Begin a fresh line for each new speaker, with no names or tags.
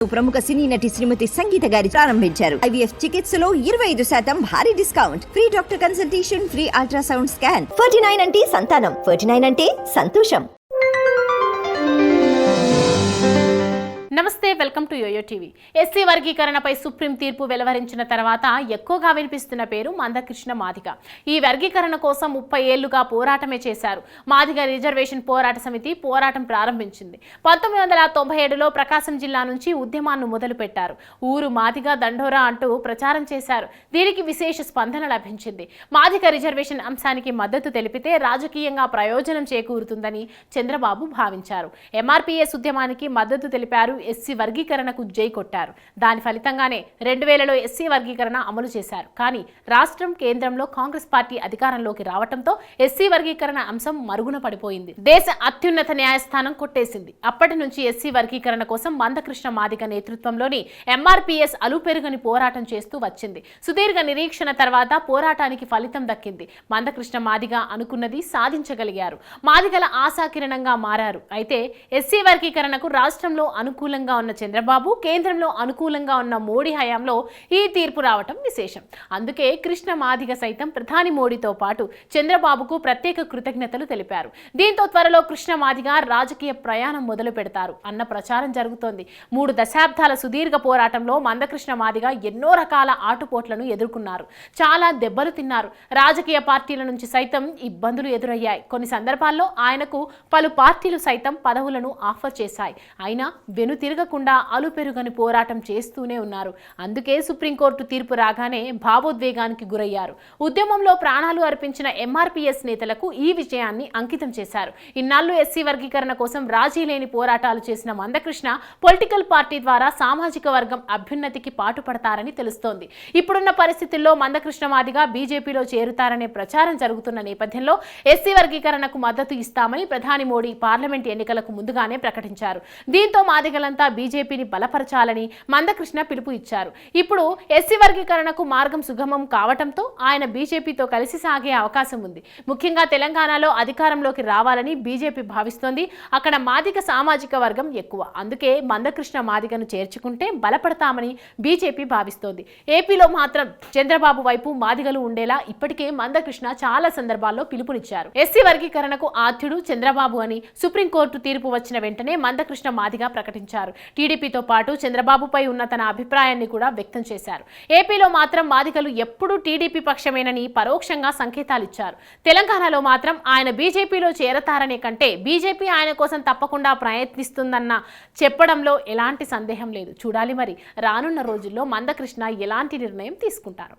ప్రముఖ సినీ నటి శ్రీమతి సంగీత గారి ప్రారంభించారు. IVF చికిత్సలో 25% భారీ discount, free doctor consultation, free ultrasound scan. 49 అంటే సంతానం, 49 అంటే సంతోషం.
నమస్తే, welcome to YoYo TV. SC వర్గీకరణపై సుప్రీం తీర్పు వెలువరించిన తర్వాత ఎక్కువగా వినిపిస్తున్న పేరు మందకృష్ణ మాదిగ. ఈ వర్గీకరణ కోసం 30 ఏళ్లుగా పోరాటమే చేశారు. మాదిగ రిజర్వేషన్ పోరాట సమితి పోరాటం ప్రారంభించింది. 1997లో ప్రకాశం జిల్లా నుంచి ఉద్యమాన్ని మొదలుపెట్టారు. ఊరు మాదిగ దండోరా అంటూ ప్రచారం చేశారు. దీనికి విశేష స్పందన లభించింది. మాదిగ రిజర్వేషన్ అంశానికి మద్దతు తెలిపితే రాజకీయంగా ప్రయోజనం చేకూరుతుందని చంద్రబాబు భావించారు. MRPS ఉద్యమానికి మద్దతు తెలిపారు. ఎస్సీ వర్గీకరణకు జై కొట్టారు. దాని ఫలితంగానే 2000లో ఎస్సీ వర్గీకరణ అమలు చేశారు. కానీ రాష్ట్రం, కేంద్రంలో కాంగ్రెస్ పార్టీ అధికారంలోకి రావడంతో ఎస్సీ వర్గీకరణ అంశం మరుగున పడిపోయింది. దేశ అత్యున్నత న్యాయస్థానం కొట్టేసింది. అప్పటి నుంచి ఎస్సీ వర్గీకరణ కోసం మందకృష్ణ మాదిగ నేతృత్వంలోని MRPS అలుపెరుగని పోరాటం చేస్తూ వచ్చింది. సుదీర్ఘ నిరీక్షణ తర్వాత పోరాటానికి ఫలితం దక్కింది. మందకృష్ణ మాదిగ అనుకున్నది సాధించగలిగారు. మాదిగల ఆశాకిరణంగా మారారు. అయితే ఎస్సీ వర్గీకరణకు రాష్ట్రంలో అనుకూలంగా ఉన్న చంద్రబాబు, కేంద్రంలో అనుకూలంగా ఉన్న మోడీ హయాంలో ఈ తీర్పు రావటం విశేషం. అందుకే కృష్ణ మాదిగ సైతం ప్రధాని మోడీతో పాటు చంద్రబాబుకు ప్రత్యేక కృతజ్ఞతలు తెలిపారు. దీంతో త్వరలో కృష్ణ మాదిగ రాజకీయ ప్రయాణం మొదలు పెడతారు అన్న ప్రచారం జరుగుతోంది. 3 దశాబ్దాల సుదీర్ఘ పోరాటంలో మందకృష్ణ మాదిగ ఎన్నో రకాల ఆటుపోట్లను ఎదుర్కొన్నారు. చాలా దెబ్బలు తిన్నారు. రాజకీయ పార్టీల నుంచి సైతం ఇబ్బందులు ఎదురయ్యాయి. కొన్ని సందర్భాల్లో ఆయనకు పలు పార్టీలు సైతం పదవులను ఆఫర్ చేశాయి. అయినా తిరగకుండా అలుపెరుగని పోరాటం చేస్తూనే ఉన్నారు. అందుకే సుప్రీంకోర్టు తీర్పు రాగానే భావోద్వేగానికి గురయ్యారు. ఉద్యమంలో ప్రాణాలు అర్పించిన MRPS నేతలకు ఈ విజయాన్ని అంకితం చేశారు. ఇన్నాళ్లు ఎస్సీ వర్గీకరణ కోసం రాజీ లేని పోరాటాలు చేసిన మందకృష్ణ పొలిటికల్ పార్టీ ద్వారా సామాజిక వర్గం అభ్యున్నతికి పాటుపడతారని తెలుస్తోంది. ఇప్పుడున్న పరిస్థితుల్లో మందకృష్ణ మాదిగ బీజేపీలో చేరుతారనే ప్రచారం జరుగుతున్న నేపథ్యంలో ఎస్సీ వర్గీకరణకు మద్దతు ఇస్తామని ప్రధాని మోడీ పార్లమెంట్ ఎన్నికలకు ముందుగానే ప్రకటించారు. దీంతో మాదిగలంతా బీజేపీని బలపరచాలని మందకృష్ణ పిలుపు ఇచ్చారు. ఇప్పుడు ఎస్సీ వర్గీకరణకు మార్గం సుగమం కావడంతో ఆయన బీజేపీతో కలిసి సాగే అవకాశం ఉంది. ముఖ్యంగా తెలంగాణలో అధికారంలోకి రావాలని బీజేపీ భావిస్తోంది. అక్కడ మాదిగ సామాజిక వర్గం ఎక్కువ. అందుకే మందకృష్ణ మాదిగను చేర్చుకుంటే బలపడతామని బీజేపీ భావిస్తోంది. ఏపీలో మాత్రం చంద్రబాబు వైపు మాదిగలు ఉండేలా ఇప్పటికే మందకృష్ణ చాలా సందర్భాల్లో పిలుపునిచ్చారు. ఎస్సీ వర్గీకరణకు ఆద్యుడు చంద్రబాబు అని సుప్రీంకోర్టు తీర్పు వచ్చిన వెంటనే మందకృష్ణ మాదిగ ప్రకటించారు. టీడీపీతో పాటు చంద్రబాబుపై ఉన్న తన అభిప్రాయాన్ని కూడా వ్యక్తం చేశారు. ఏపీలో మాత్రం మాదిగలు ఎప్పుడూ టీడీపీ పక్షమేనని పరోక్షంగా సంకేతాలిచ్చారు. తెలంగాణలో మాత్రం ఆయన బీజేపీలో చేరతారనే కంటే బీజేపీ ఆయన కోసం తప్పకుండా ప్రయత్నిస్తుందన్న చెప్పడంలో ఎలాంటి సందేహం లేదు. చూడాలి మరి రానున్న రోజుల్లో మందకృష్ణ ఎలాంటి నిర్ణయం తీసుకుంటారు.